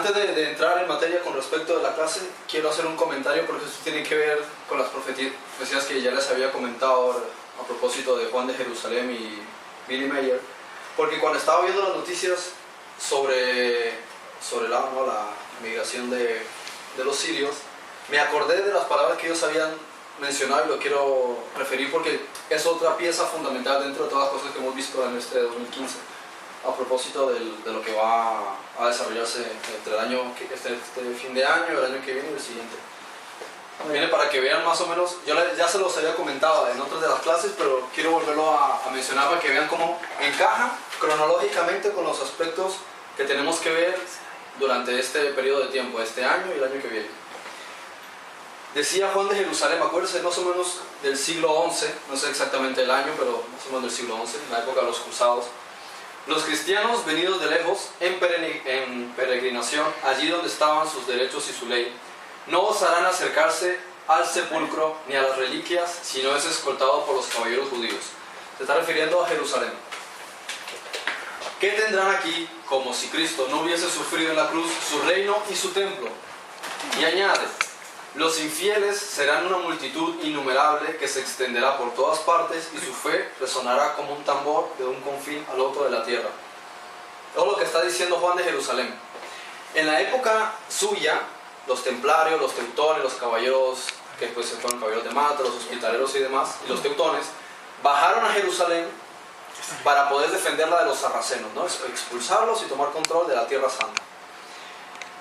antes de entrar en materia con respecto de la clase, quiero hacer un comentario porque esto tiene que ver con las profecías que ya les había comentado a propósito de Juan de Jerusalén y Billy Mayer, porque cuando estaba viendo las noticias sobre la migración de los sirios, me acordé de las palabras que ellos habían mencionado y lo quiero referir porque es otra pieza fundamental dentro de todas las cosas que hemos visto en este 2015 a propósito de lo que va a desarrollarse entre el año, este fin de año, el año que viene y el siguiente. Viene para que vean más o menos, yo ya se los había comentado en otras de las clases, pero quiero volverlo a mencionar para que vean cómo encaja cronológicamente con los aspectos que tenemos que ver durante este periodo de tiempo, este año y el año que viene. Decía Juan de Jerusalén, acuérdense más o menos del siglo XI, no sé exactamente el año, pero más o menos del siglo XI, en la época de los cruzados. Los cristianos venidos de lejos, en peregrinación, allí donde estaban sus derechos y su ley, no osarán acercarse al sepulcro ni a las reliquias, si no es escoltado por los caballeros judíos. Se está refiriendo a Jerusalén. ¿Qué tendrán aquí como si Cristo no hubiese sufrido en la cruz su reino y su templo? Y añade, los infieles serán una multitud innumerable que se extenderá por todas partes y su fe resonará como un tambor de un confín al otro de la tierra. Todo lo que está diciendo Juan de Jerusalén. En la época suya, los templarios, los teutones, los caballeros, que pues se fueron caballeros de Malta, los hospitaleros y demás, y los teutones, bajaron a Jerusalén para poder defenderla de los sarracenos, ¿no? Expulsarlos y tomar control de la Tierra Santa.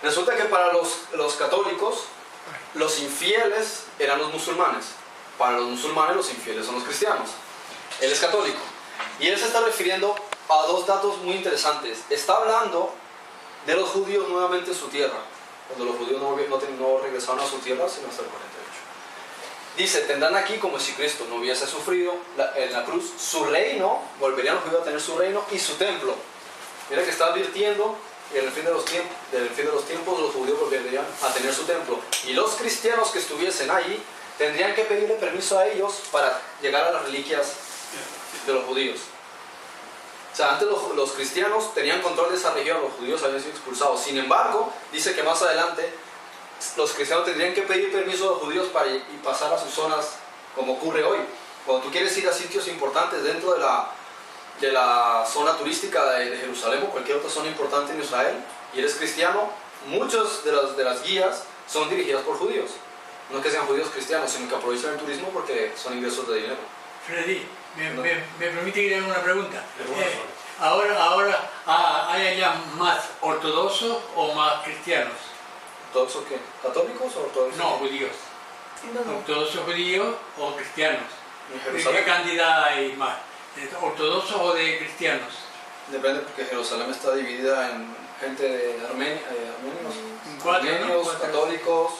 Resulta que para los católicos, los infieles eran los musulmanes. Para los musulmanes, los infieles son los cristianos. Él es católico. Y él se está refiriendo a dos datos muy interesantes. Está hablando de los judíos nuevamente en su tierra, cuando los judíos no regresaron a su tierra sino hasta el 48. Dice, tendrán aquí como si Cristo no hubiese sufrido en la cruz su reino, volverían los judíos a tener su reino y su templo. Mira que está advirtiendo y en el fin de los tiempos los judíos volverían a tener su templo. Y los cristianos que estuviesen allí tendrían que pedirle permiso a ellos para llegar a las reliquias de los judíos. O sea, antes los cristianos tenían control de esa región, los judíos habían sido expulsados. Sin embargo, dice que más adelante los cristianos tendrían que pedir permiso a los judíos para pasar a sus zonas, como ocurre hoy. Cuando tú quieres ir a sitios importantes dentro de la zona turística de Jerusalén o cualquier otra zona importante en Israel y eres cristiano, muchas de las guías son dirigidas por judíos. No que sean judíos cristianos, sino que aprovechan el turismo porque son ingresos de dinero. Freddy, ¿me permite que le haga una pregunta? Ahora ¿hay allá más ortodoxos o más cristianos? ¿Ortodoxos qué? ¿Católicos o ortodoxos? No, judíos. ¿Ortodoxos judíos o cristianos? ¿En ¿Qué cantidad hay más? ¿Ortodoxos o de cristianos? Depende, porque Jerusalén está dividida en gente de armenios, católicos,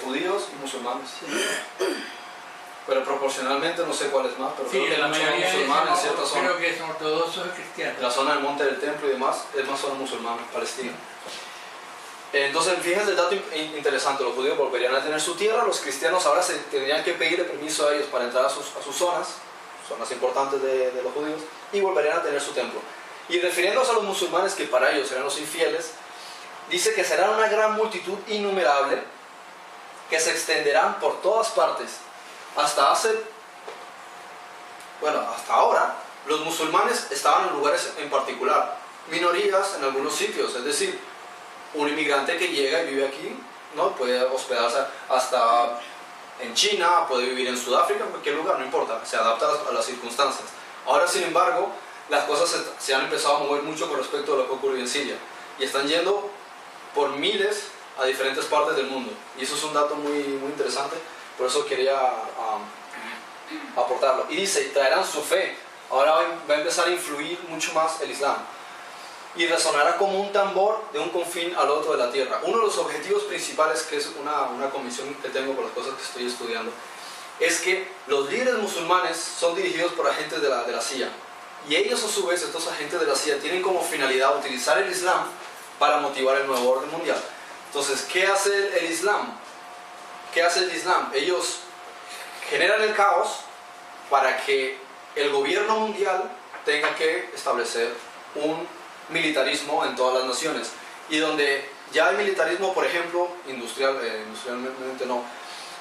judíos y musulmanes. Pero proporcionalmente no sé cuál es más, pero sí, creo que la mayoría son musulmanes en cierta zona. Creo que son ortodoxos y cristianos. La zona del Monte del Templo y demás es más zona musulmana, Palestina. Entonces, fíjense el dato interesante, los judíos volverían a tener su tierra, los cristianos ahora se tendrían que pedirle permiso a ellos para entrar a sus zonas importantes de los judíos, y volverían a tener su templo. Y refiriéndose a los musulmanes, que para ellos eran los infieles, dice que será una gran multitud innumerable que se extenderán por todas partes. Hasta ahora, los musulmanes estaban en lugares en particular, minorías en algunos sitios, es decir, un inmigrante que llega y vive aquí, ¿no? Puede hospedarse hasta en China, puede vivir en Sudáfrica, en cualquier lugar, no importa, se adapta a las circunstancias. Ahora, sin embargo, las cosas se han empezado a mover mucho con respecto a lo que ocurrió en Siria, y están yendo por miles a diferentes partes del mundo, y eso es un dato muy, muy interesante, por eso quería aportarlo. Y dice, traerán su fe, ahora va a empezar a influir mucho más el Islam, y resonará como un tambor de un confín al otro de la tierra. Uno de los objetivos principales, que es una comisión que tengo por las cosas que estoy estudiando, es que los líderes musulmanes son dirigidos por agentes de la CIA, y ellos a su vez, estos agentes de la CIA, tienen como finalidad utilizar el Islam para motivar el nuevo orden mundial. Entonces, ¿qué hace el Islam? ¿Qué hace el Islam? Ellos generan el caos para que el gobierno mundial tenga que establecer un militarismo en todas las naciones, y donde ya hay militarismo, por ejemplo, industrialmente no,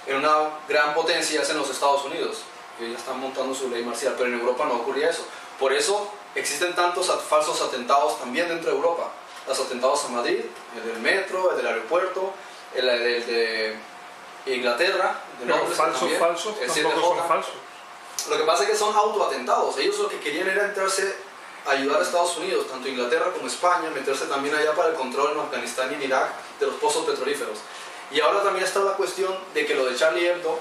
en una gran potencia es en los Estados Unidos, que ya están montando su ley marcial, pero en Europa no ocurría eso. Por eso existen tantos falsos atentados también dentro de Europa. Los atentados a Madrid, el del metro, el del aeropuerto, el de Inglaterra, de Pero Londres, falsos, también, falsos, el tampoco 7J. son falsos. Lo que pasa es que son autoatentados. Ellos lo que querían era entrarse a ayudar a Estados Unidos, tanto Inglaterra como España, meterse también allá para el control en Afganistán y en Irak de los pozos petrolíferos. Y ahora también está la cuestión de que lo de Charlie Hebdo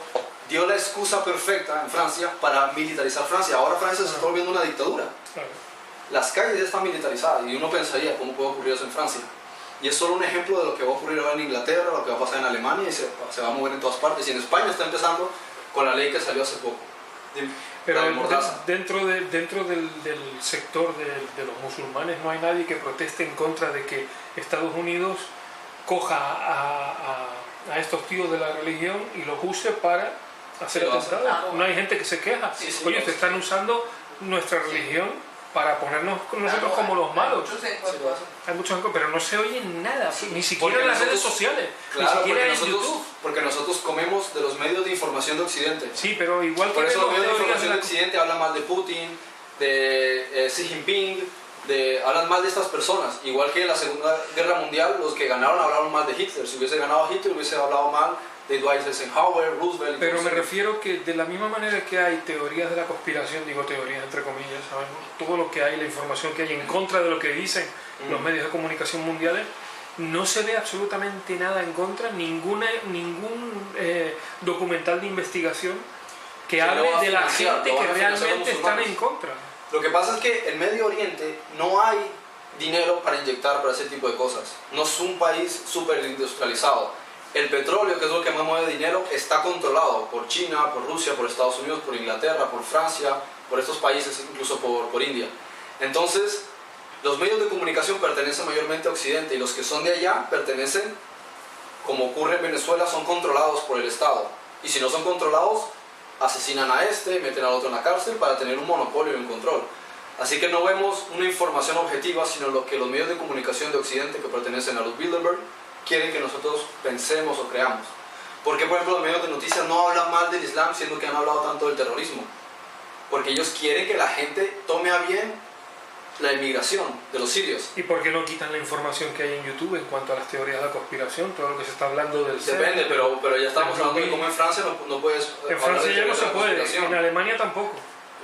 dio la excusa perfecta en Francia para militarizar Francia. Ahora Francia se está volviendo una dictadura. Claro. Las calles ya están militarizadas y uno pensaría cómo puede ocurrir eso en Francia. Y es solo un ejemplo de lo que va a ocurrir ahora en Inglaterra, lo que va a pasar en Alemania y se va a mover en todas partes. Y en España está empezando con la ley que salió hace poco. Pero La de Mordaza. dentro del sector de los musulmanes no hay nadie que proteste en contra de que Estados Unidos coja a estos tíos de la religión y los use para hacer Sí, lo hacen. atentados. No hay gente que se queja. Sí, sí, Oye, lo te hacen. están usando nuestra religión para ponernos nosotros como los malos. Sí, lo hacen. Hay muchos, pero no se oye nada, ni siquiera Porque en las redes nosotros- sociales, Claro, ni siquiera en porque nosotros, YouTube. porque nosotros comemos de los medios de información de Occidente. Sí, pero igual que Por eso los vemos medios de teorías información de Occidente hablan mal de Putin, de Xi Jinping, hablan mal de estas personas. Igual que en la Segunda Guerra Mundial, los que ganaron hablaron mal de Hitler. Si hubiese ganado Hitler, hubiese hablado mal de Dwight Eisenhower, Roosevelt. Pero me entonces- refiero que de la misma manera que hay teorías de la conspiración, digo teorías entre comillas, ¿sabes? Todo lo que hay, la información que hay en contra de lo que dicen los medios de comunicación mundiales, no se ve absolutamente nada en contra, ningún documental de investigación que Sí, lo hable va a de la financiar, gente lo van que a financiar los realmente están musulmanes. en contra. Lo que pasa es que en Medio Oriente no hay dinero para inyectar para ese tipo de cosas. No es un país súper industrializado. El petróleo, que es lo que más mueve dinero, está controlado por China, por Rusia, por Estados Unidos, por Inglaterra, por Francia, por estos países, incluso por India. Entonces, los medios de comunicación pertenecen mayormente a Occidente y los que son de allá pertenecen, como ocurre en Venezuela, son controlados por el Estado. Y si no son controlados, asesinan a este, meten al otro en la cárcel para tener un monopolio y un control. Así que no vemos una información objetiva, sino lo que los medios de comunicación de Occidente, que pertenecen a los Bilderberg, quieren que nosotros pensemos o creamos. Porque, por ejemplo, los medios de noticias no hablan mal del Islam, siendo que han hablado tanto del terrorismo. Porque ellos quieren que la gente tome a bien la inmigración de los sirios. ¿Y por qué no quitan la información que hay en YouTube en cuanto a las teorías de la conspiración? Todo lo que se está hablando del Depende, pero ya estamos del hablando de Rubí. cómo en Francia no puedes En hablar Francia de ya no teorías se de puede, conspiración. en Alemania tampoco.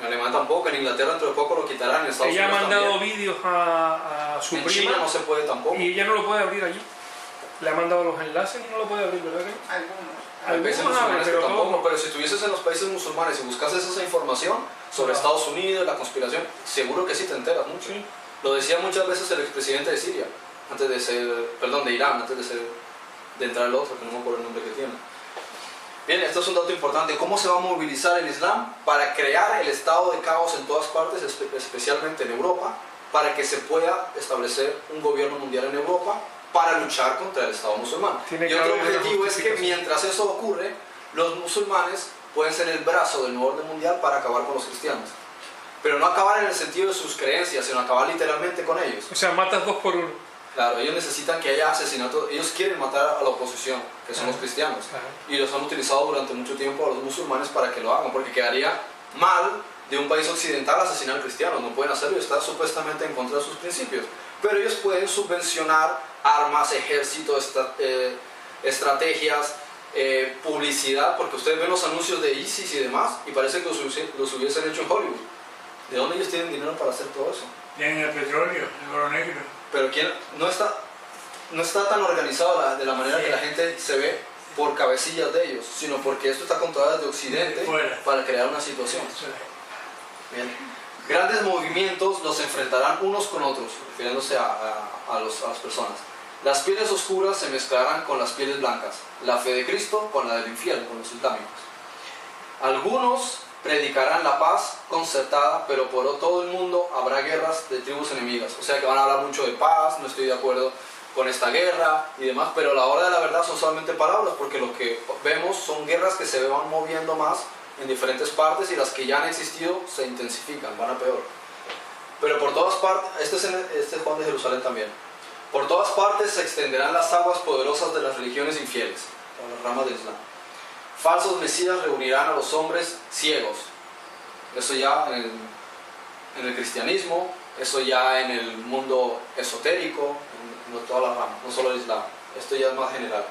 En Alemania tampoco, en Inglaterra dentro de poco lo quitarán, en Estados Ella ha Unidos mandado también. vídeos a su En prima China no se puede tampoco. y ella no lo puede abrir allí. Le ha mandado los enlaces y no lo puede abrir, ¿verdad que no? Algunos. Hay países Algunos abren, musulmanes que pero tampoco, todos. pero si estuvieses en los países musulmanes y buscases esa información sobre Estados Unidos, la conspiración, seguro que sí te enteras mucho. Sí. Lo decía muchas veces el expresidente de Siria, antes de ser, perdón, de Irán, antes de entrar el otro, que no me acuerdo el nombre que tiene. Bien, esto es un dato importante. ¿Cómo se va a movilizar el Islam para crear el estado de caos en todas partes, especialmente en Europa, para que se pueda establecer un gobierno mundial en Europa para luchar contra el Estado musulmán? Tiene Y que otro haber una objetivo es que justificación. mientras eso ocurre, los musulmanes pueden ser el brazo del nuevo orden mundial para acabar con los cristianos. Pero no acabar en el sentido de sus creencias, sino acabar literalmente con ellos. O sea, matas 2 por 1. Claro, ellos necesitan que haya asesinatos, ellos quieren matar a la oposición, que son los cristianos. Y los han utilizado durante mucho tiempo a los musulmanes para que lo hagan, porque quedaría mal de un país occidental asesinar a cristianos. No pueden hacerlo y está supuestamente en contra de sus principios. Pero ellos pueden subvencionar armas, ejército, estrategias, publicidad, porque ustedes ven los anuncios de ISIS y demás, y parece que los hubiesen hecho en Hollywood. ¿De dónde ellos tienen dinero para hacer todo eso? Tienen el petróleo, el oro negro. Pero ¿quién? No está tan organizado de la manera Sí. que la gente se ve por cabecillas de ellos, sino porque esto está controlado desde Occidente De fuera. para crear una situación. Eso es. Bien. Grandes movimientos los enfrentarán unos con otros, refiriéndose a las personas. Las pieles oscuras se mezclarán con las pieles blancas, la fe de Cristo con la del infierno, con los islámicos. Algunos predicarán la paz concertada, pero por todo el mundo habrá guerras de tribus enemigas. O sea que van a hablar mucho de paz, no estoy de acuerdo con esta guerra y demás, pero a la hora de la verdad son solamente palabras, porque lo que vemos son guerras que se van moviendo más en diferentes partes y las que ya han existido se intensifican, van a peor. Pero por todas partes, este es Juan de Jerusalén también. Por todas partes se extenderán las aguas poderosas de las religiones infieles, las ramas del Islam. Falsos mesías reunirán a los hombres ciegos. Eso ya en el cristianismo, eso ya en el mundo esotérico, en todas las ramas, no solo el Islam. Esto ya es más general.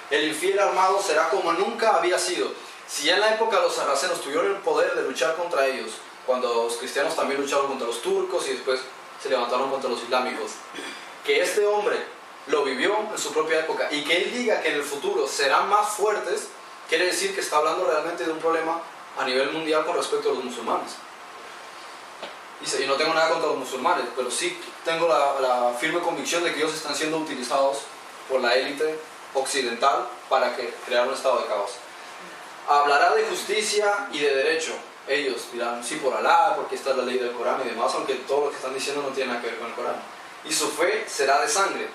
El infiel armado será como nunca había sido. Si ya en la época los sarracenos tuvieron el poder de luchar contra ellos, cuando los cristianos también lucharon contra los turcos y después se levantaron contra los islámicos, que este hombre lo vivió en su propia época y que él diga que en el futuro serán más fuertes, quiere decir que está hablando realmente de un problema a nivel mundial con respecto a los musulmanes. Y no tengo nada contra los musulmanes, pero sí tengo la firme convicción de que ellos están siendo utilizados por la élite occidental para crear un estado de caos. Hablará de justicia y de derecho. Ellos dirán, sí, por Alá, porque esta es la ley del Corán y demás, aunque todo lo que están diciendo no tiene nada que ver con el Corán. Y su fe será de sangre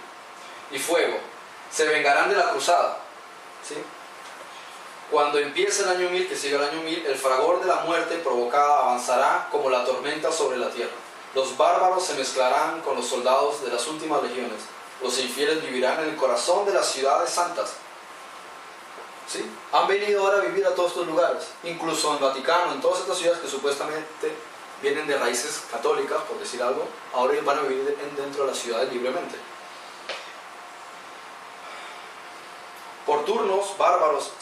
y fuego. Se vengarán de la cruzada. ¿Sí? Cuando empiece el año 1000, que sigue el año 1000, el fragor de la muerte provocada avanzará como la tormenta sobre la tierra. Los bárbaros se mezclarán con los soldados de las últimas legiones. Los infieles vivirán en el corazón de las ciudades santas. ¿Sí? Han venido ahora a vivir a todos estos lugares, incluso en Vaticano, en todas estas ciudades que supuestamente vienen de raíces católicas, por decir algo, ahora ellos van a vivir dentro de las ciudades libremente. Por turnos, bárbaros,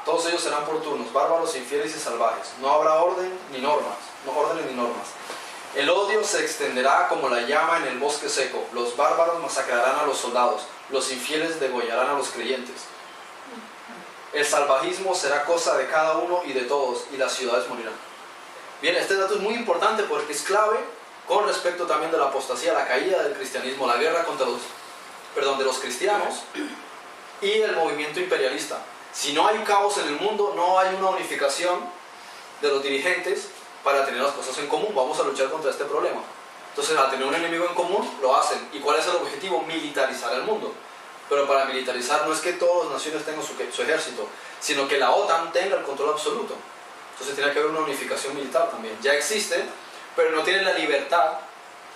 todos ellos serán por turnos, bárbaros, infieles y salvajes. No habrá orden ni normas, no órdenes ni normas. El odio se extenderá como la llama en el bosque seco. Los bárbaros masacrarán a los soldados, los infieles degollarán a los creyentes. El salvajismo será cosa de cada uno y de todos, y las ciudades morirán. Bien, este dato es muy importante porque es clave con respecto también de la apostasía, la caída del cristianismo, la guerra contra de los cristianos y el movimiento imperialista. Si no hay caos en el mundo, no hay una unificación de los dirigentes para tener las cosas en común. Vamos a luchar contra este problema. Entonces, al tener un enemigo en común, lo hacen. ¿Y cuál es el objetivo? Militarizar el mundo. Pero para militarizar no es que todas las naciones tengan su ejército, sino que la OTAN tenga el control absoluto. Entonces tiene que haber una unificación militar también. Ya existe, pero no tienen la libertad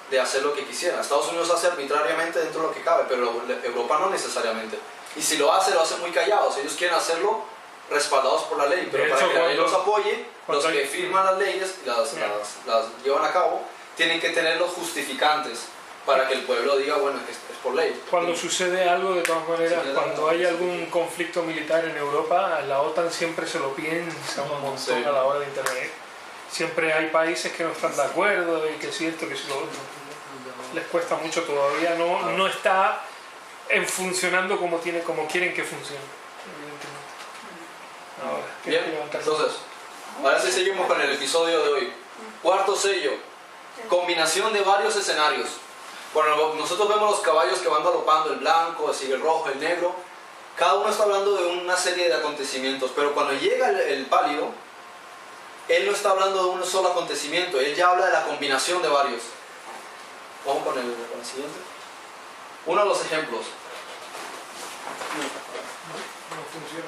de hacer lo que quisieran. Estados Unidos hace arbitrariamente dentro de lo que cabe, pero Europa no necesariamente. Y si lo hace muy callados. Ellos quieren hacerlo respaldados por la ley, pero para que la ley los apoye, los que firman las leyes y las llevan a cabo, tienen que tener los justificantes para que el pueblo diga, bueno, es por ley. Cuando sucede algo, de todas maneras, cuando hay algún conflicto militar en Europa, la OTAN siempre se lo piensa un montón a la hora de intervenir. Siempre hay países que no están de acuerdo y que es cierto, que es lo otro. Les cuesta mucho todavía, no está funcionando como quieren que funcione, evidentemente. Ahora, bien, entonces, ahora sí seguimos con el episodio de hoy. Cuarto sello, combinación de varios escenarios. Bueno, nosotros vemos los caballos que van galopando, el blanco, así el rojo, el negro. Cada uno está hablando de una serie de acontecimientos, pero cuando llega el pálido, él no está hablando de un solo acontecimiento, él ya habla de la combinación de varios. Vamos con el siguiente. Uno de los ejemplos. No funciona.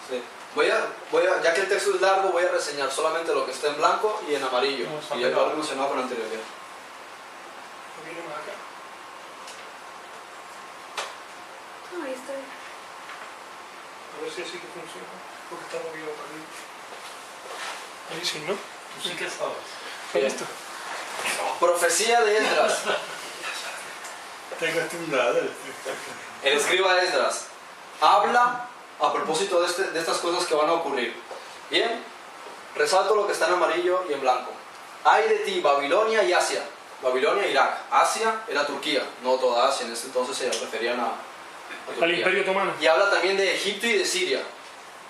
Sí. Ya que el texto es largo, voy a reseñar solamente lo que está en blanco y en amarillo. Y ya lo he mencionado con anterioridad. Viene más acá. Ahí está. A ver si así que funciona, porque está movido para arriba. Ahí sí, ¿no? Tú sí que sabes. ¿Qué es esto? Profecía de Esdras. Tengo acostumbrado. El escriba Esdras habla a propósito de estas cosas que van a ocurrir. Bien, resalto lo que está en amarillo y en blanco. Hay de ti, Babilonia y Asia. Babilonia e Irak. Asia era Turquía, no toda Asia, en ese entonces se referían a Turquía. Al Imperio Otomano. Y habla también de Egipto y de Siria.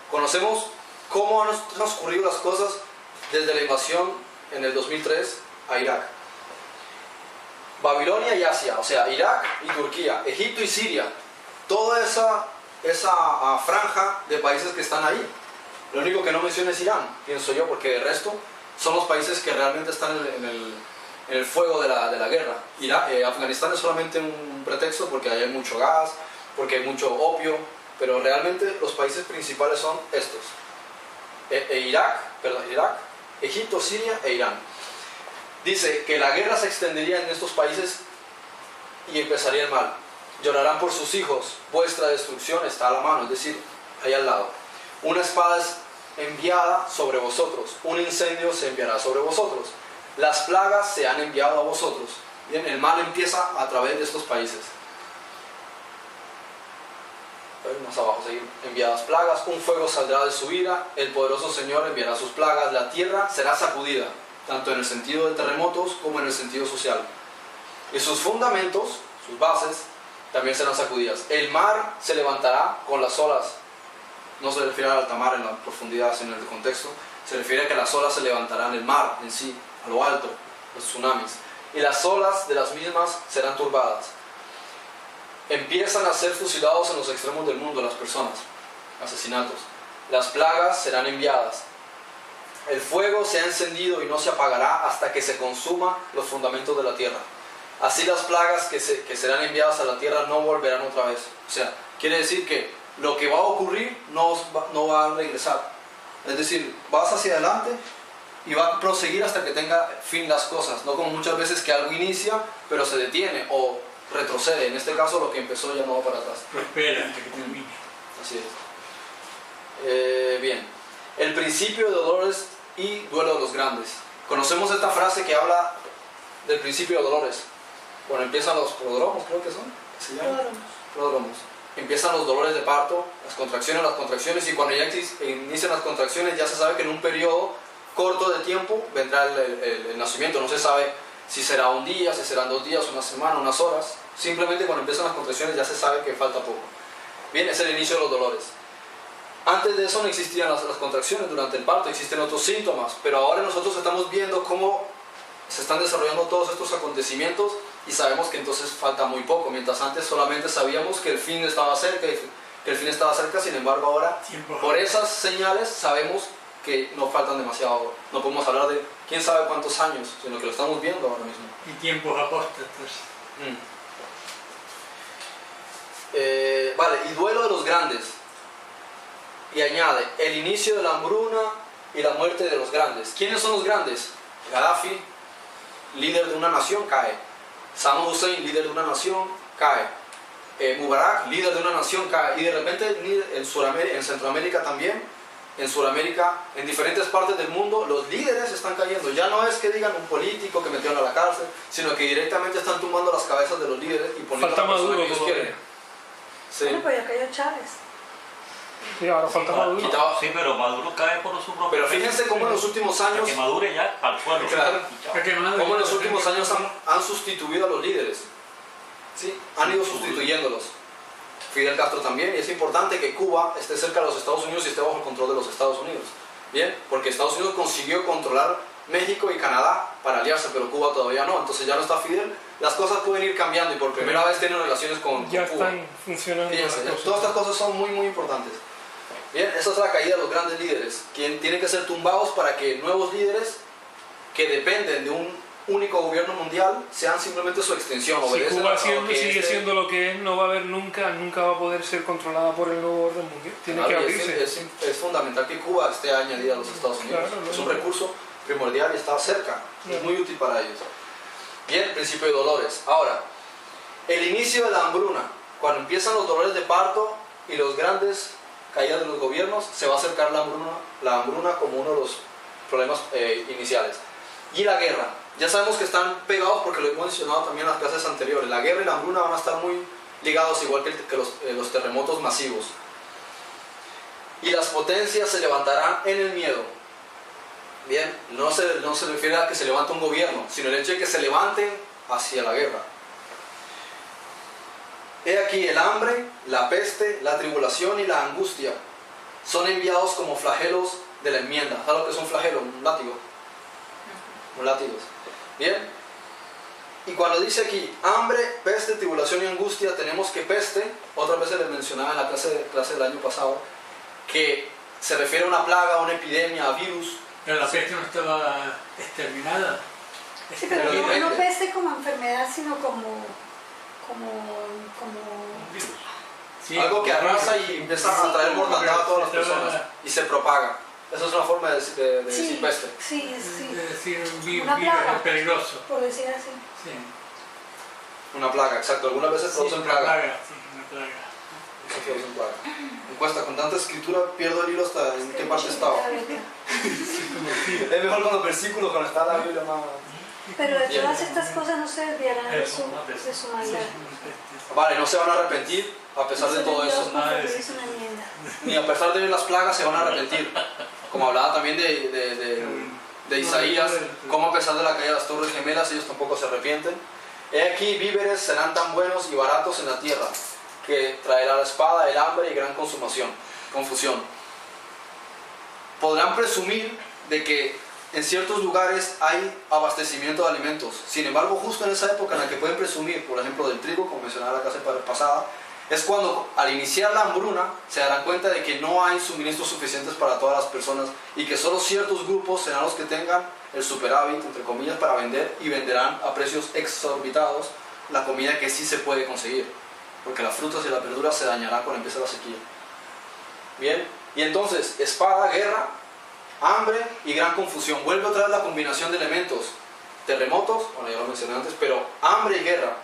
Conocemos cómo han transcurrido las cosas desde la invasión en el 2003 a Irak. Babilonia y Asia, o sea, Irak y Turquía, Egipto y Siria. Toda esa franja de países que están ahí. Lo único que no menciona es Irán, pienso yo, porque el resto son los países que realmente están en el fuego de la guerra. Afganistán es solamente un pretexto porque ahí hay mucho gas, porque hay mucho opio, pero realmente los países principales son estos. Irak, Egipto, Siria e Irán. Dice que la guerra se extendería en estos países y empezaría el mal. Llorarán por sus hijos, vuestra destrucción está a la mano, es decir, ahí al lado. Una espada es enviada sobre vosotros, un incendio se enviará sobre vosotros. Las plagas se han enviado a vosotros. Bien, el mal empieza a través de estos países. Más abajo seguir. Enviadas plagas, un fuego saldrá de su ira, el poderoso Señor enviará sus plagas, la tierra será sacudida, tanto en el sentido de terremotos como en el sentido social. Y sus fundamentos, sus bases, también serán sacudidas. El mar se levantará con las olas. No se refiere al alta mar en la profundidad, sino en el contexto. Se refiere a que las olas se levantarán, el mar en sí, a lo alto, los tsunamis. Y las olas de las mismas serán turbadas. Empiezan a ser fusilados en los extremos del mundo las personas, asesinatos. Las plagas serán enviadas. El fuego se ha encendido y no se apagará hasta que se consuma los fundamentos de la tierra. Así las plagas que serán enviadas a la tierra no volverán otra vez. O sea, quiere decir que lo que va a ocurrir no va a regresar. Es decir, vas hacia adelante y va a proseguir hasta que tenga fin las cosas. No como muchas veces que algo inicia, pero se detiene o retrocede. En este caso lo que empezó ya no va para atrás. Prospera hasta que termine. Así es. Bien. El principio de dolores y duelo de los grandes. Conocemos esta frase que habla del principio de dolores. Cuando empiezan los prodromos, creo que son. ¿Se llaman? Prodromos. Empiezan los dolores de parto, las contracciones, y cuando ya inician las contracciones ya se sabe que en un periodo corto de tiempo vendrá el nacimiento. No se sabe si será un día, si serán 2 días, una semana, unas horas. Simplemente cuando empiezan las contracciones ya se sabe que falta poco. Bien, es el inicio de los dolores. Antes de eso no existían las contracciones durante el parto, existen otros síntomas, pero ahora nosotros estamos viendo cómo se están desarrollando todos estos acontecimientos y sabemos que entonces falta muy poco, mientras antes solamente sabíamos que el fin estaba cerca, sin embargo ahora por esas señales sabemos que no faltan demasiado, no podemos hablar de quién sabe cuántos años, sino que lo estamos viendo ahora mismo. Y tiempos apóstatas. Vale, y duelo de los grandes. Y añade, el inicio de la hambruna y la muerte de los grandes. ¿Quiénes son los grandes? Gaddafi, líder de una nación, cae. Saddam Hussein, líder de una nación, cae. Mubarak, líder de una nación, cae. Y de repente en Centroamérica también, en Sudamérica, en diferentes partes del mundo, los líderes están cayendo. Ya no es que digan un político que metieron a la cárcel, sino que directamente están tumbando las cabezas de los líderes y poniendo falta a la persona Maduro que ellos quieren. Sí. Bueno, pues ya cayó Chávez. Sí, ahora falta Maduro. Sí, pero Maduro cae por su propio. Pero fíjense cómo en los últimos años, que madure ya al suelo. Claro. Y cómo en los últimos años han sustituido a los líderes. ¿Sí? Han ido sustituyéndolos. Fidel Castro también, y es importante que Cuba esté cerca de los Estados Unidos y esté bajo el control de los Estados Unidos. Bien, porque Estados Unidos consiguió controlar México y Canadá para aliarse, pero Cuba todavía no. Entonces ya no está Fidel, las cosas pueden ir cambiando y por primera vez tienen relaciones con Ya Cuba. están funcionando. Fíjense, las cosas. todas estas cosas son muy muy importantes. Bien, esa es la caída de los grandes líderes, quien tienen que ser tumbados para que nuevos líderes que dependen de un único gobierno mundial sean simplemente su extensión. Si obedecen Cuba a lo que sigue siendo lo que es, no va a haber nunca va a poder ser controlada por el nuevo orden mundial. Tiene que Claro, abrirse. es fundamental que Cuba esté añadida a los Estados Unidos. Claro, Es un recurso primordial y está cerca. Claro. Es muy útil para ellos. Bien, principio de dolores. Ahora, el inicio de la hambruna. Cuando empiezan los dolores de parto y los grandes caídas de los gobiernos, se va a acercar la hambruna como uno de los problemas iniciales. Y la guerra. Ya sabemos que están pegados porque lo hemos mencionado también en las clases anteriores. La guerra y la hambruna van a estar muy ligados, igual que los terremotos masivos. Y las potencias se levantarán en el miedo. Bien, no se refiere a que se levante un gobierno, sino el hecho de que se levanten hacia la guerra. He aquí el hambre, la peste, la tribulación y la angustia son enviados como flagelos de la enmienda. ¿Sabes lo que es un flagelo? Un látigo. Un látigo. Bien. Y cuando dice aquí hambre, peste, tribulación y angustia, tenemos que peste, otra vez se les mencionaba en la clase del año pasado, que se refiere a una plaga, a una epidemia, a virus. Pero la peste no estaba exterminada. Sí, pero no peste como enfermedad, sino como Sí, algo que arrasa y empieza a traer mortandad a todas las personas y se propaga. Esa es una forma de decir peste. Sí. Es decir, un Una virus plaga. peligroso. Por decir así. Sí. Una plaga, exacto. Algunas veces producen una plaga. plaga, sí, una plaga. Sí, producen plaga. Encuesta, con tanta escritura pierdo el hilo hasta en qué parte estaba. Es mejor con los versículos, cuando está la Biblia más... Pero de todas estas cosas no se desviarán de su maldad. Vale, no se van a arrepentir a pesar de todo eso. Ni a pesar de ver las plagas se van a arrepentir. Como hablaba también de Isaías, como a pesar de la caída de las torres gemelas ellos tampoco se arrepienten. He aquí víveres serán tan buenos y baratos en la tierra, que traerá la espada, el hambre y gran confusión. Podrán presumir de que en ciertos lugares hay abastecimiento de alimentos. Sin embargo, justo en esa época en la que pueden presumir, por ejemplo, del trigo, como mencionaba la clase pasada, es cuando al iniciar la hambruna se darán cuenta de que no hay suministros suficientes para todas las personas y que solo ciertos grupos serán los que tengan el superávit, entre comillas, para vender, y venderán a precios exorbitados la comida que sí se puede conseguir, porque las frutas y las verduras se dañarán cuando empiece la sequía. Bien, y entonces espada, guerra, hambre y gran confusión. Vuelve otra vez la combinación de elementos. Terremotos, bueno, ya lo mencioné antes, pero hambre y guerra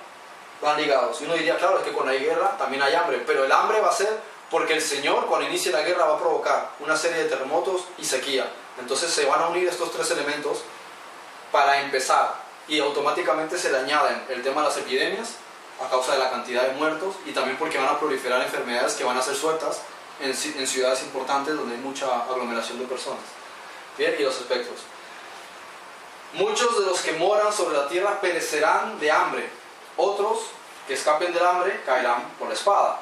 van ligados. Y uno diría, claro, es que cuando hay guerra también hay hambre, pero el hambre va a ser porque el Señor, cuando inicie la guerra, va a provocar una serie de terremotos y sequía. Entonces se van a unir estos tres elementos para empezar, y automáticamente se le añaden el tema de las epidemias a causa de la cantidad de muertos, y también porque van a proliferar enfermedades que van a ser sueltas en ciudades importantes donde hay mucha aglomeración de personas. Bien, y los aspectos. Muchos de los que moran sobre la tierra perecerán de hambre. Otros que escapen del hambre caerán por la espada.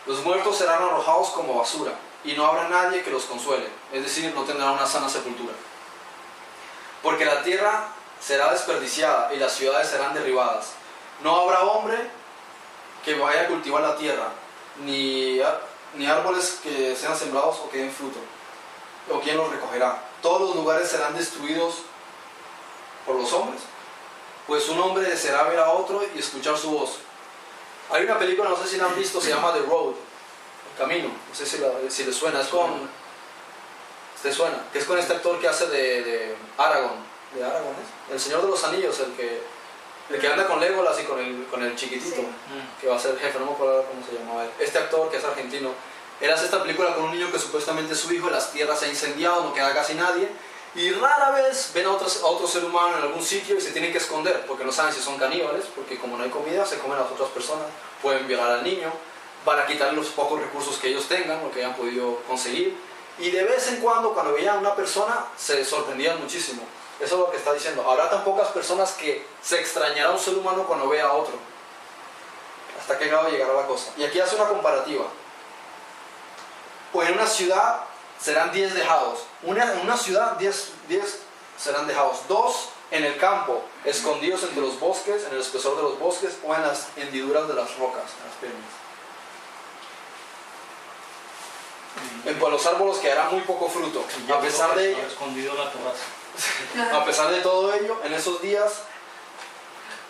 Los muertos serán arrojados como basura, y no habrá nadie que los consuele, es decir, no tendrán una sana sepultura. Porque la tierra será desperdiciada y las ciudades serán derribadas. No habrá hombre que vaya a cultivar la tierra, ni árboles que sean sembrados o que den fruto, o quien los recogerá. Todos los lugares serán destruidos por los hombres, pues un hombre deseará ver a otro y escuchar su voz. Hay una película, no sé si la han visto, se llama The Road, El Camino, no sé si les suena, es con... ¿Te suena? Que es con este actor que hace de Aragorn, ¿de Aragorn es? El Señor de los Anillos, el que anda con Legolas y con el chiquitito, sí, que va a ser el jefe, no me acuerdo cómo se llamaba él. Este actor, que es argentino, él hace esta película con un niño que supuestamente es su hijo, las tierras se ha incendiado, no queda casi nadie, y rara vez ven a otro ser humano en algún sitio y se tienen que esconder, porque no saben si son caníbales, porque como no hay comida, se comen a las otras personas, pueden violar al niño, van a quitarle los pocos recursos que ellos tengan, lo que hayan podido conseguir, y de vez en cuando veían a una persona se sorprendían muchísimo. Eso es lo que está diciendo. Habrá tan pocas personas que se extrañará un ser humano cuando vea a otro. ¿Hasta qué grado llegará la cosa? Y aquí hace una comparativa. Pues en una ciudad serán 10 dejados. En una ciudad 10 serán dejados. 2 en el campo, escondidos entre los bosques, en el espesor de los bosques o en las hendiduras de las rocas, en las peñas. En los árboles quedará muy poco fruto. A pesar de ello, escondido la terraza. a pesar de todo ello, en esos días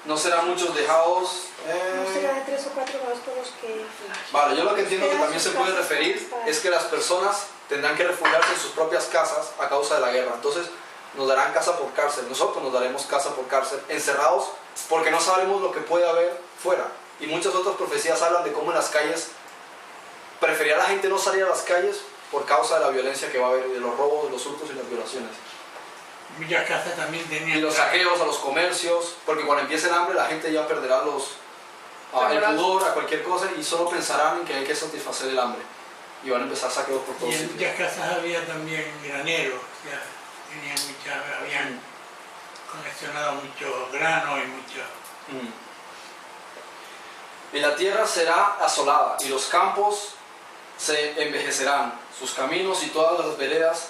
no serán muchos dejados. No será de 3 o 4 grados por los que... Vale, yo lo que entiendo que también se puede referir es que las personas tendrán que refugiarse en sus propias casas a causa de la guerra. Entonces nos darán casa por cárcel, nosotros nos daremos casa por cárcel, encerrados porque no sabemos lo que puede haber fuera. Y muchas otras profecías hablan de cómo en las calles prefería la gente no salir a las calles por causa de la violencia que va a haber, de los robos, los hurtos y las violaciones. Muchas casas también tenían... Y los saqueos a los comercios, porque cuando empiece el hambre la gente ya perderá el pudor a cualquier cosa y solo pensarán en que hay que satisfacer el hambre. Y van a empezar saqueos por todos Y en sitios. muchas casas había también graneros, ya habían coleccionado mucho grano y mucho... Y la tierra será asolada y los campos se envejecerán, sus caminos y todas las veredas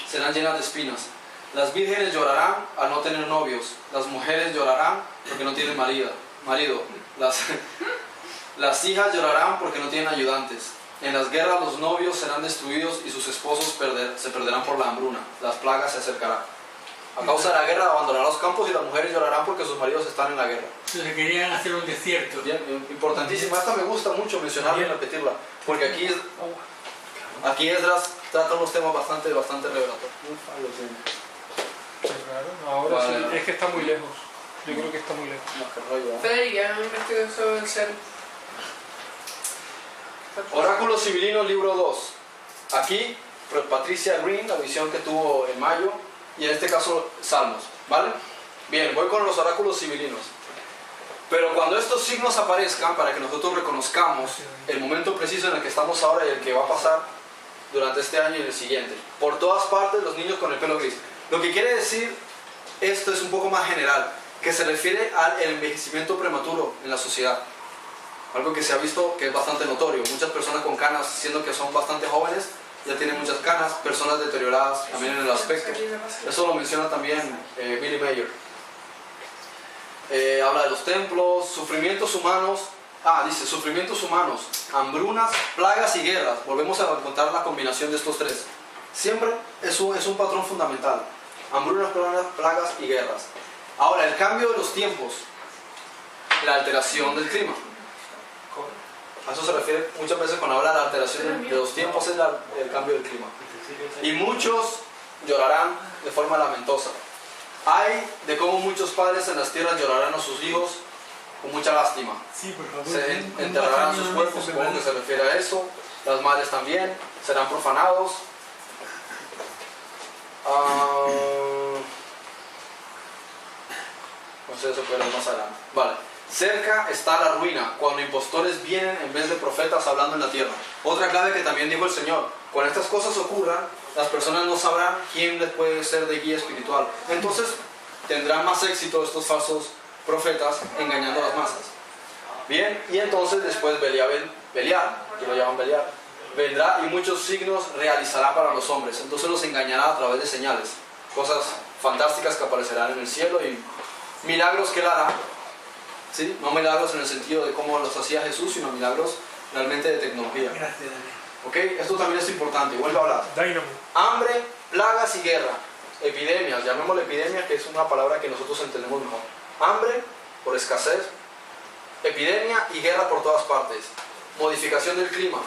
serán llenas de espinas. Las vírgenes llorarán al no tener novios, las mujeres llorarán porque no tienen marido, las hijas llorarán porque no tienen ayudantes. En las guerras los novios serán destruidos y sus esposos se perderán por la hambruna, las plagas se acercarán. A causa de la guerra abandonarán los campos y las mujeres llorarán porque sus maridos están en la guerra. Entonces querían hacer un desierto. Bien, importantísima. Esta me gusta mucho mencionarla y repetirla, porque aquí Esdras trata unos temas bastante revelatorios. Claro, ahora Vale. sí, es que está muy lejos. Yo creo que está muy lejos. No, qué rollo, ¿eh? Federica, no investigo sobre el ser. Oráculos Civilinos, libro 2. Aquí, Patricia Green, la visión que tuvo en mayo, y en este caso, Salmos, ¿vale? Bien, voy con los oráculos civilinos. Pero cuando estos signos aparezcan, para que nosotros reconozcamos el momento preciso en el que estamos ahora y el que va a pasar durante este año y el siguiente. Por todas partes, los niños con el pelo gris. Lo que quiere decir, esto es un poco más general, que se refiere al envejecimiento prematuro en la sociedad. Algo que se ha visto que es bastante notorio. Muchas personas con canas, siendo que son bastante jóvenes, ya tienen muchas canas, personas deterioradas también en el aspecto. Eso lo menciona también Billy Mayer. Habla de los templos, sufrimientos humanos. Dice sufrimientos humanos, hambrunas, plagas y guerras. Volvemos a encontrar la combinación de estos tres. Siempre es un patrón fundamental. Hambrunas, plagas y guerras. Ahora, el cambio de los tiempos, la alteración del clima. A eso se refiere muchas veces cuando habla de la alteración de los tiempos, es el cambio del clima. Y muchos llorarán de forma lamentosa. Hay de cómo muchos padres en las tierras llorarán a sus hijos con mucha lástima. Sí, por favor. Se enterrarán sus cuerpos, supongo que se refiere a eso. Las madres también serán profanados. No sé, eso puede ir más adelante. Vale. Cerca está la ruina, cuando impostores vienen en vez de profetas hablando en la tierra. Otra clave que también dijo el Señor: cuando estas cosas ocurran, las personas no sabrán quién les puede ser de guía espiritual. Entonces tendrán más éxito estos falsos profetas engañando a las masas. Bien, y entonces después Belial, que lo llaman Belial, vendrá y muchos signos realizará para los hombres. Entonces los engañará a través de señales, cosas fantásticas que aparecerán en el cielo y milagros que él hará. ¿Sí? No milagros en el sentido de cómo los hacía Jesús, sino milagros realmente de tecnología. Gracias, Daniel. ¿Ok? Esto también es importante. Vuelvo a hablar. Dynamo. Hambre, plagas y guerra. Epidemias, llamémosle epidemia, que es una palabra que nosotros entendemos mejor. Hambre por escasez, epidemia y guerra por todas partes. Modificación del clima,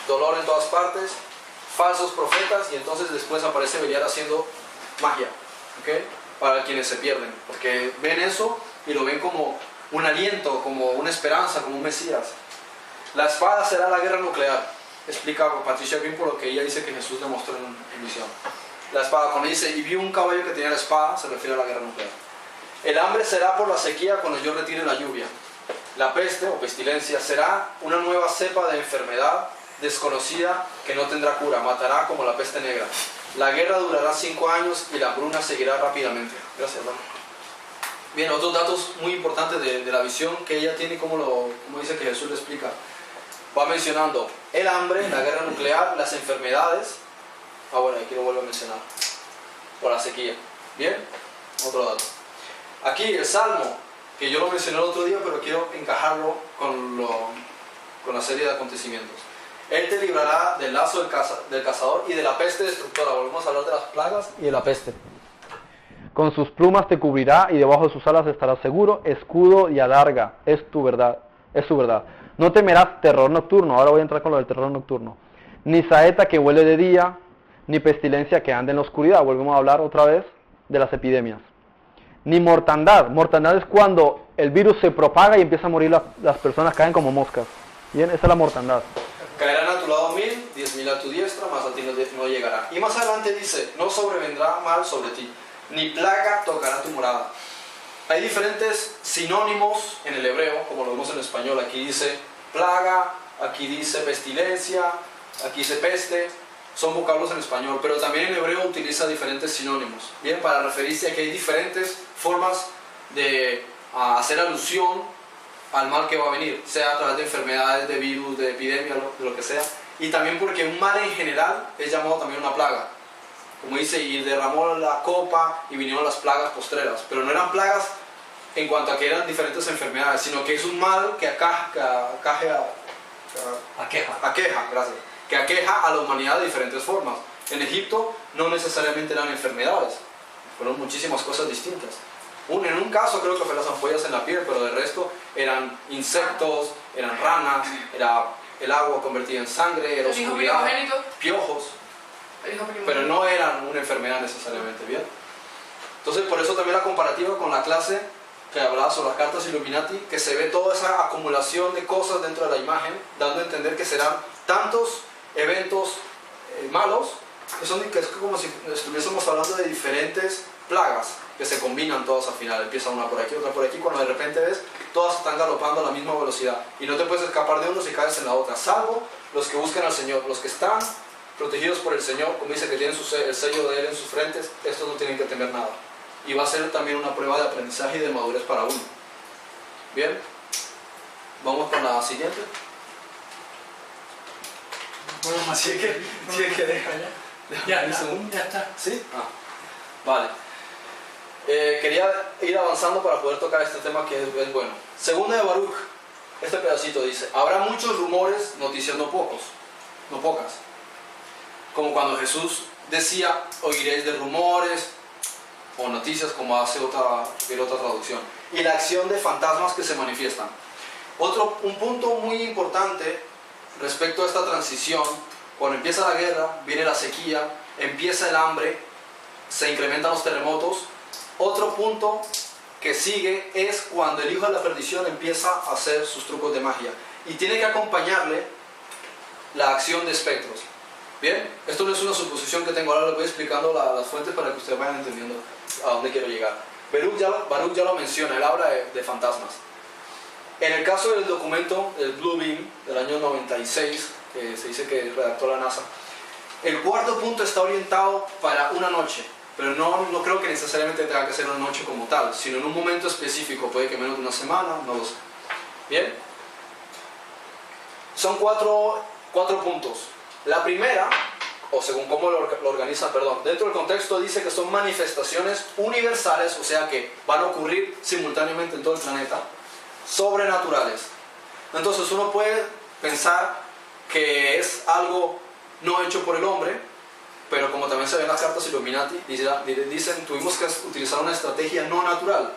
dolor en todas partes, falsos profetas, y entonces después aparece Belial haciendo magia. ¿Ok? Para quienes se pierden, porque ven eso y lo ven como un aliento, como una esperanza, como un Mesías. La espada será la guerra nuclear, explica Patricia Green por lo que ella dice que Jesús demostró en visión. La espada, cuando dice, y vi un caballo que tenía la espada, se refiere a la guerra nuclear. El hambre será por la sequía cuando yo retire la lluvia. La peste o pestilencia será una nueva cepa de enfermedad desconocida que no tendrá cura, matará como la peste negra. La guerra durará 5 años y la hambruna seguirá rápidamente. Gracias, hermano. Bien, otros datos muy importantes de la visión que ella tiene, como dice que Jesús le explica. Va mencionando el hambre, la guerra nuclear, las enfermedades. Bueno, aquí lo vuelvo a mencionar. O la sequía. Bien, otro dato. Aquí el Salmo, que yo lo mencioné el otro día, pero quiero encajarlo con la serie de acontecimientos. Él te librará del lazo del cazador y de la peste destructora. Volvemos a hablar de las plagas y de la peste. Con sus plumas te cubrirá y debajo de sus alas estarás seguro. Escudo y adarga es tu verdad, es su verdad. No temerás terror nocturno. Ahora voy a entrar con lo del terror nocturno. Ni saeta que huele de día, ni pestilencia que ande en la oscuridad. Volvemos a hablar otra vez de las epidemias. Ni mortandad. Mortandad es cuando el virus se propaga y empieza a morir las personas, caen como moscas. Bien, esa es la mortandad. Caerán a tu lado 1000, 10.000 a tu diestra, mas a ti no llegará. Y más adelante dice, no sobrevendrá mal sobre ti, ni plaga tocará tu morada. Hay diferentes sinónimos en el hebreo, como lo vemos en español. Aquí dice plaga, aquí dice pestilencia, aquí dice peste. Son vocablos en español, pero también en hebreo utiliza diferentes sinónimos. Bien, para referirse a que hay diferentes formas de hacer alusión al mal que va a venir, sea a través de enfermedades, de virus, de epidemia, de lo que sea. Y también porque un mal en general es llamado también una plaga. Como dice, y derramó la copa y vinieron las plagas postreras. Pero no eran plagas en cuanto a que eran diferentes enfermedades, sino que es un mal que aqueja a la humanidad de diferentes formas. En Egipto no necesariamente eran enfermedades, fueron muchísimas cosas distintas. En un caso creo que fue las ampollas en la piel, pero de resto eran insectos, eran ranas, era el agua convertida en sangre, era oscuridad, piojos, pero no eran una enfermedad necesariamente, ¿bien? Entonces por eso también la comparativa con la clase que hablaba sobre las cartas Illuminati, que se ve toda esa acumulación de cosas dentro de la imagen, dando a entender que serán tantos eventos malos, que es como si estuviésemos hablando de diferentes plagas que se combinan todas al final. Empieza una por aquí, otra por aquí, cuando de repente ves, todas están galopando a la misma velocidad y no te puedes escapar de uno si caes en la otra, salvo los que buscan al Señor, los que están protegidos por el Señor, como dice que tienen el sello de Él en sus frentes. Estos no tienen que temer nada, y va a ser también una prueba de aprendizaje y de madurez para uno. Bien, vamos con la siguiente. Bueno, más Sí, que ya ya está. ¿Sí? Vale. Quería ir avanzando para poder tocar este tema que es bueno. Segunda de Baruch, este pedacito dice: habrá muchos rumores, noticias no pocas. Como cuando Jesús decía: oiréis de rumores, o noticias, como hace otra traducción. Y la acción de fantasmas que se manifiestan. Un punto muy importante respecto a esta transición: cuando empieza la guerra, viene la sequía, empieza el hambre, se incrementan los terremotos. Otro punto que sigue es cuando el hijo de la perdición empieza a hacer sus trucos de magia, y tiene que acompañarle la acción de espectros. Bien, esto no es una suposición que tengo, ahora les voy explicando las fuentes para que ustedes vayan entendiendo a dónde quiero llegar. Baruch ya lo menciona, él habla de fantasmas. En el caso del documento, el Blue Beam del año 96, que se dice que redactó la NASA, el cuarto punto está orientado para una noche, pero no creo que necesariamente tenga que ser una noche como tal, sino en un momento específico, puede que menos de una semana, no lo sé. Bien, son cuatro puntos. La primera, o según cómo lo organiza, dentro del contexto dice que son manifestaciones universales, o sea que van a ocurrir simultáneamente en todo el planeta, sobrenaturales. Entonces uno puede pensar que es algo no hecho por el hombre, pero como también se ve en las cartas Illuminati, dicen: tuvimos que utilizar una estrategia no natural.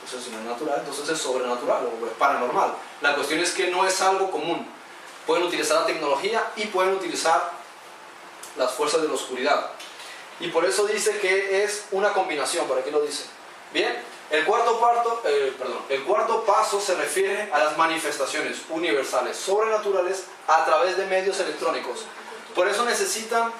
Entonces, si no es natural, entonces es sobrenatural o es paranormal. La cuestión es que no es algo común. Pueden utilizar la tecnología y pueden utilizar las fuerzas de la oscuridad. Y por eso dice que es una combinación, por aquí lo dice. Bien, el cuarto paso se refiere a las manifestaciones universales, sobrenaturales, a través de medios electrónicos. Por eso necesitan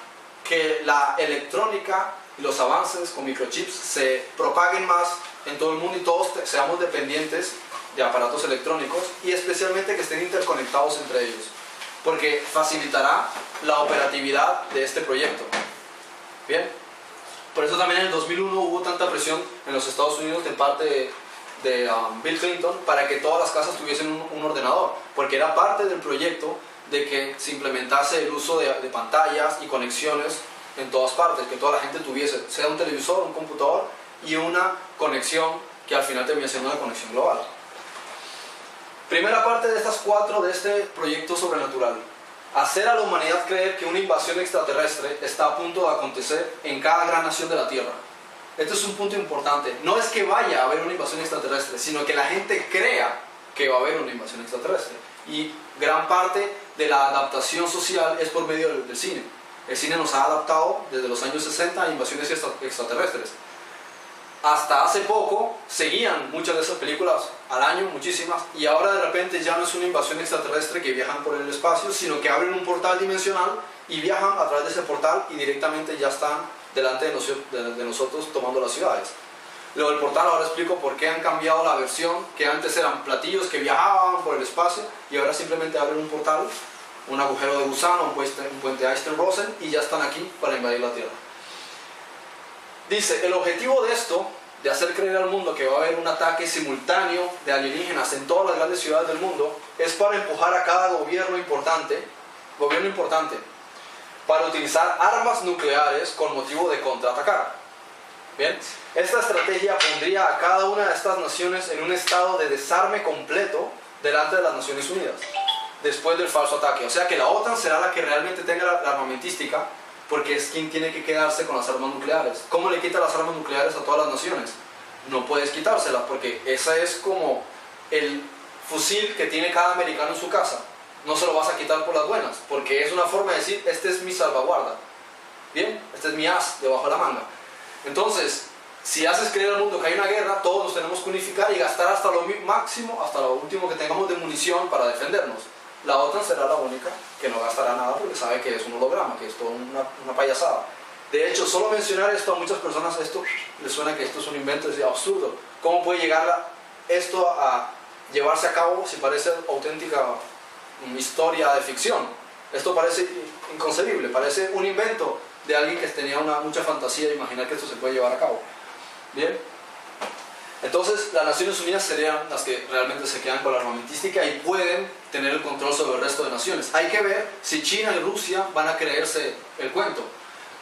que la electrónica y los avances con microchips se propaguen más en todo el mundo y todos seamos dependientes de aparatos electrónicos, y especialmente que estén interconectados entre ellos, porque facilitará la operatividad de este proyecto. Bien, por eso también en el 2001 hubo tanta presión en los Estados Unidos de parte de Bill Clinton para que todas las casas tuviesen un ordenador, porque era parte del proyecto de que se implementase el uso de pantallas y conexiones en todas partes, que toda la gente tuviese, sea un televisor, un computador y una conexión que al final termina siendo una conexión global. Primera parte de estas cuatro de este proyecto sobrenatural: hacer a la humanidad creer que una invasión extraterrestre está a punto de acontecer en cada gran nación de la Tierra. Este es un punto importante. No es que vaya a haber una invasión extraterrestre, sino que la gente crea que va a haber una invasión extraterrestre. Y gran parte de la adaptación social es por medio del cine. El cine nos ha adaptado desde los años 60 a invasiones extraterrestres. Hasta hace poco seguían muchas de esas películas al año, muchísimas, y ahora de repente ya no es una invasión extraterrestre que viajan por el espacio, sino que abren un portal dimensional y viajan a través de ese portal y directamente ya están delante de nosotros tomando las ciudades. Luego del portal, ahora explico por qué han cambiado la versión, que antes eran platillos que viajaban por el espacio y ahora simplemente abren un portal, un agujero de gusano, un puente Einstein-Rosen, y ya están aquí para invadir la Tierra. Dice: el objetivo de esto, de hacer creer al mundo que va a haber un ataque simultáneo de alienígenas en todas las grandes ciudades del mundo, es para empujar a cada gobierno importante, para utilizar armas nucleares con motivo de contraatacar. Bien, esta estrategia pondría a cada una de estas naciones en un estado de desarme completo delante de las Naciones Unidas, después del falso ataque. O sea que la OTAN será la que realmente tenga la armamentística, porque es quien tiene que quedarse con las armas nucleares. ¿Cómo le quita las armas nucleares a todas las naciones? No puedes quitárselas, porque esa es como el fusil que tiene cada americano en su casa. No se lo vas a quitar por las buenas, porque es una forma de decir: este es mi salvaguarda. Bien, este es mi as debajo de la manga. Entonces, si haces creer al mundo que hay una guerra, todos nos tenemos que unificar y gastar hasta lo máximo, hasta lo último que tengamos de munición para defendernos. La OTAN será la única que no gastará nada porque sabe que es un holograma, que es toda una payasada. De hecho, solo mencionar esto a muchas personas, esto les suena que esto es un invento, es absurdo. ¿Cómo puede llegar esto a llevarse a cabo si parece auténtica historia de ficción? Esto parece inconcebible, parece un invento de alguien que tenía mucha fantasía de imaginar que esto se puede llevar a cabo. Bien, entonces las Naciones Unidas serían las que realmente se quedan con la armamentística y pueden tener el control sobre el resto de naciones. Hay que ver si China y Rusia van a creerse el cuento.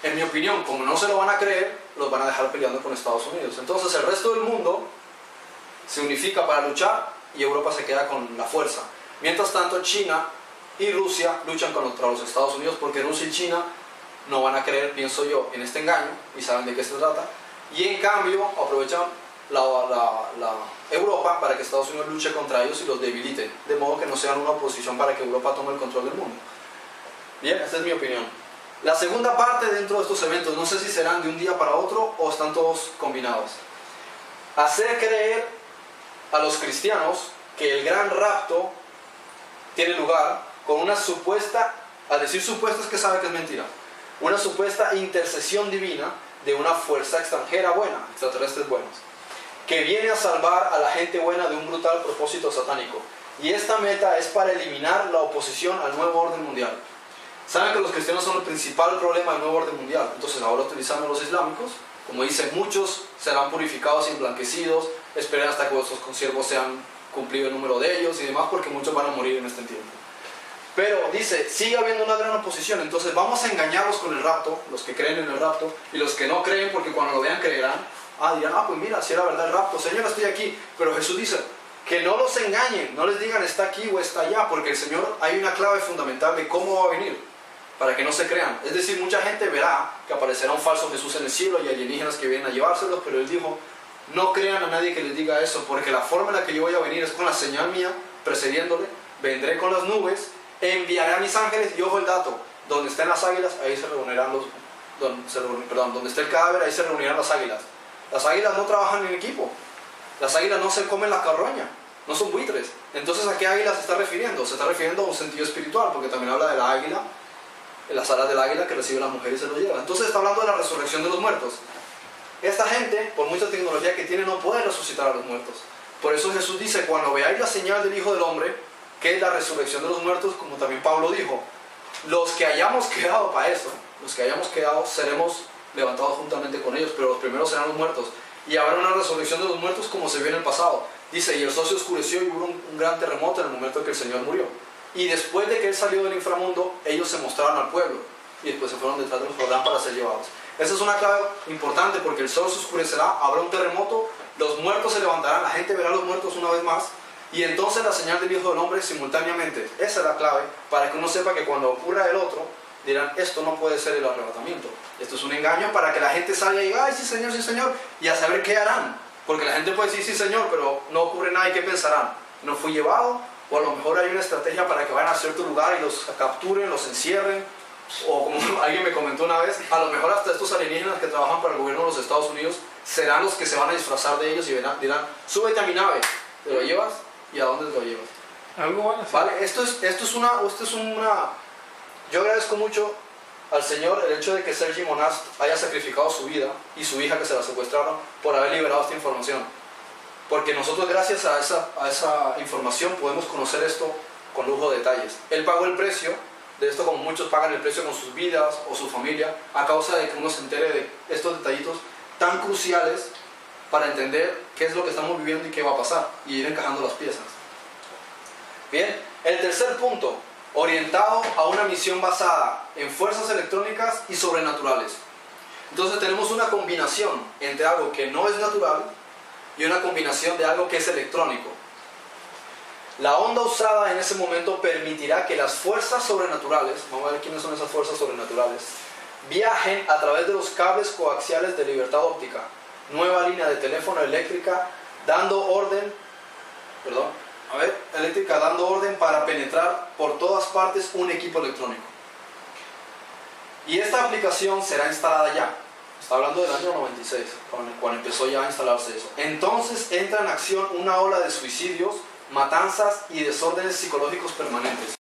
En mi opinión, como no se lo van a creer, los van a dejar peleando con Estados Unidos. Entonces el resto del mundo se unifica para luchar y Europa se queda con la fuerza. Mientras tanto, China y Rusia luchan contra los Estados Unidos porque Rusia y China no van a creer, pienso yo, en este engaño y saben de qué se trata. Y en cambio aprovechan la Europa para que Estados Unidos luche contra ellos y los debilite, de modo que no sean una oposición para que Europa tome el control del mundo. Bien, esta es mi opinión. La segunda parte dentro de estos eventos, no sé si serán de un día para otro o están todos combinados. Hacer creer a los cristianos que el gran rapto tiene lugar con una supuesta, al decir supuesta es que sabe que es mentira, una supuesta intercesión divina de una fuerza extranjera buena, extraterrestres buenos, que viene a salvar a la gente buena de un brutal propósito satánico. Y esta meta es para eliminar la oposición al nuevo orden mundial. Saben que los cristianos son el principal problema del nuevo orden mundial. Entonces ahora utilizando los islámicos, como dicen, muchos serán purificados y emblanquecidos, esperen hasta que vuestros consiervos sean cumplido el número de ellos y demás, porque muchos van a morir en este tiempo. Pero dice, sigue habiendo una gran oposición, entonces vamos a engañarlos con el rapto, los que creen en el rapto, y los que no creen, porque cuando lo vean creerán, dirán, pues mira, si era verdad el rapto, Señor, estoy aquí. Pero Jesús dice, que no los engañen, no les digan está aquí o está allá, porque el Señor, hay una clave fundamental de cómo va a venir, para que no se crean. Es decir, mucha gente verá que aparecerá un falso Jesús en el cielo y alienígenas que vienen a llevárselos, pero Él dijo, no crean a nadie que les diga eso, porque la forma en la que yo voy a venir es con la señal mía, precediéndole, vendré con las nubes, enviaré a mis ángeles, y ojo el dato, donde estén las águilas, ahí se reunirán donde esté el cadáver, ahí se reunirán las águilas. Las águilas no trabajan en equipo, las águilas no se comen la carroña, no son buitres. Entonces, ¿a qué águila se está refiriendo? Se está refiriendo a un sentido espiritual, porque también habla de la águila, en las alas del águila que recibe la mujer y se lo lleva. Entonces está hablando de la resurrección de los muertos. Esta gente, por mucha tecnología que tiene, no puede resucitar a los muertos. Por eso Jesús dice, cuando veáis la señal del Hijo del Hombre, que es la resurrección de los muertos, como también Pablo dijo, los que hayamos quedado para eso, los que hayamos quedado, seremos levantados juntamente con ellos, pero los primeros serán los muertos. Y habrá una resurrección de los muertos como se vio en el pasado. Dice, y el sol se oscureció y hubo un gran terremoto en el momento en que el Señor murió. Y después de que Él salió del inframundo, ellos se mostraron al pueblo. Y después se fueron detrás de los Jordán para ser llevados. Esa es una clave importante porque el sol se oscurecerá, habrá un terremoto, los muertos se levantarán, la gente verá a los muertos una vez más. Y entonces la señal del Hijo del Hombre simultáneamente. Esa es la clave para que uno sepa que cuando ocurra el otro, dirán, esto no puede ser el arrebatamiento. Esto es un engaño para que la gente salga y diga, ay, sí señor, y a saber qué harán. Porque la gente puede decir, sí señor, pero no ocurre nada y ¿qué pensarán? ¿No fui llevado? O a lo mejor hay una estrategia para que vayan a cierto lugar y los capturen, los encierren. O como alguien me comentó una vez, a lo mejor hasta estos alienígenas que trabajan para el gobierno de los Estados Unidos serán los que se van a disfrazar de ellos y dirán, súbete a mi nave, ¿te lo llevas? ¿Y a dónde te lo llevas? Algo van a hacer. Vale, esto es una... Yo agradezco mucho al Señor el hecho de que Sergi Monast haya sacrificado su vida y su hija que se la secuestraron por haber liberado esta información. Porque nosotros gracias a esa información podemos conocer esto con lujo de detalles. Él pagó el precio de esto como muchos pagan el precio con sus vidas o su familia a causa de que uno se entere de estos detallitos tan cruciales para entender qué es lo que estamos viviendo y qué va a pasar y ir encajando las piezas. Bien, el tercer punto, orientado a una misión basada en fuerzas electrónicas y sobrenaturales. Entonces tenemos una combinación entre algo que no es natural y una combinación de algo que es electrónico. La onda usada en ese momento permitirá que las fuerzas sobrenaturales, vamos a ver quiénes son esas fuerzas sobrenaturales, viajen a través de los cables coaxiales de libertad óptica, nueva línea de teléfono eléctrica, dando orden para penetrar por todas partes un equipo electrónico. Y esta aplicación será instalada ya. Está hablando del año 96, cuando empezó ya a instalarse eso. Entonces entra en acción una ola de suicidios, matanzas y desórdenes psicológicos permanentes.